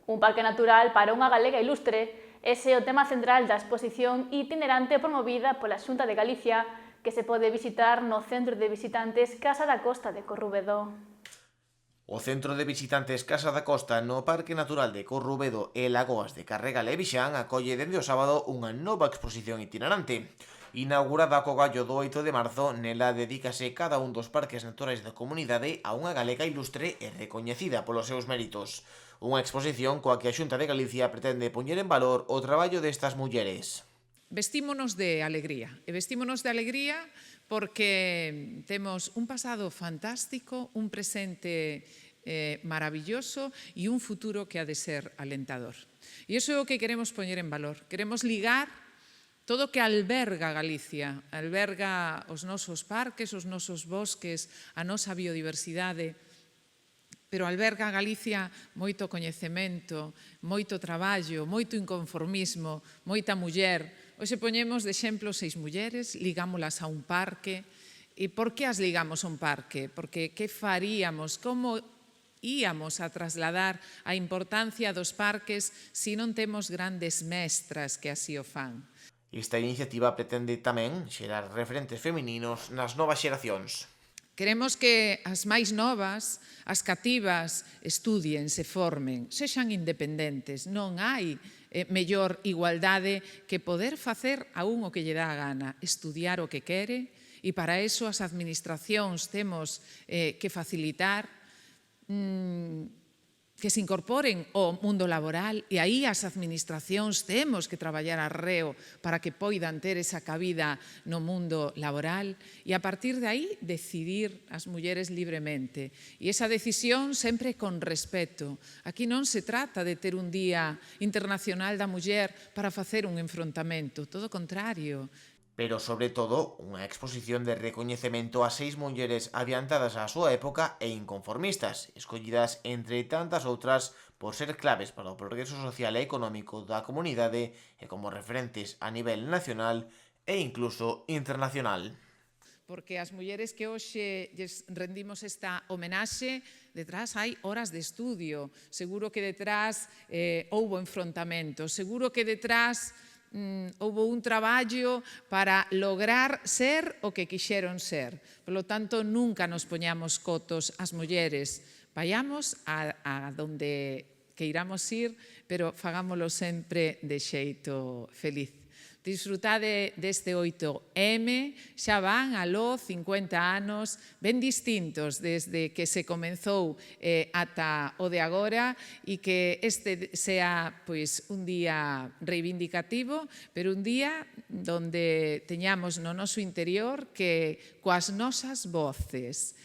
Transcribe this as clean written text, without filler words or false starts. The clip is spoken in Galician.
Un parque natural para unha galega ilustre, ese é o tema central da exposición itinerante promovida pola Xunta de Galicia que se pode visitar no Centro de Visitantes Casa da Costa de Corrubedo. O Centro de Visitantes Casa da Costa no Parque Natural de Corrubedo e Lagoas de Carregal e Vixán acolle dende o sábado unha nova exposición itinerante. Inaugurada co gallo do 8 de marzo, nela dedícase cada un dos parques naturais da comunidade a unha galega ilustre e recoñecida polos seus méritos. Unha exposición coa que a Xunta de Galicia pretende poñer en valor o traballo destas mulleres. Vestímonos de alegría, e vestímonos de alegría porque temos un pasado fantástico, un presente maravilloso e un futuro que ha de ser alentador. E iso é o que queremos poñer en valor. Queremos ligar todo o que alberga Galicia, alberga os nosos parques, os nosos bosques, a nosa biodiversidade, pero alberga a Galicia moito coñecemento, moito traballo, moito inconformismo, moita muller. Hoxe poñemos de exemplo 6 mulleres, ligámolas a un parque. E por que as ligamos a un parque? Porque que faríamos, como íamos a trasladar a importancia dos parques se non temos grandes mestras que así o fan? Esta iniciativa pretende tamén xerar referentes femininos nas novas xeracións. Queremos que as máis novas, as cativas, estudien, se formen, sexan independentes. Non hai mellor igualdade que poder facer a un o que lle dá a gana, estudiar o que quere, e para iso as administracións temos que facilitar que se incorporen ao mundo laboral, e aí as administracións temos que traballar arreo para que poidan ter esa cabida no mundo laboral, e a partir de aí decidir as mulleres libremente. E esa decisión sempre con respeto. Aquí non se trata de ter un Día Internacional da Muller para facer un enfrontamento, todo o contrario. Pero, sobre todo, unha exposición de recoñecemento a 6 mulleres adiantadas á súa época e inconformistas, escollidas entre tantas outras por ser claves para o progreso social e económico da comunidade e como referentes a nivel nacional e incluso internacional. Porque as mulleres que hoxe lles rendimos esta homenaxe, detrás hai horas de estudio, seguro que detrás houbo enfrontamentos, seguro que detrás houbo un traballo para lograr ser o que quixeron ser. Por lo tanto, nunca nos poñamos cotos as mulleres. Vayamos a donde queiramos ir, pero fagámoslo sempre de xeito feliz. Disfrutade deste 8M, xa van aló 50 anos, ben distintos desde que se comenzou ata o de agora, e que este sea un día reivindicativo, pero un día donde teñamos no noso interior que coas nosas voces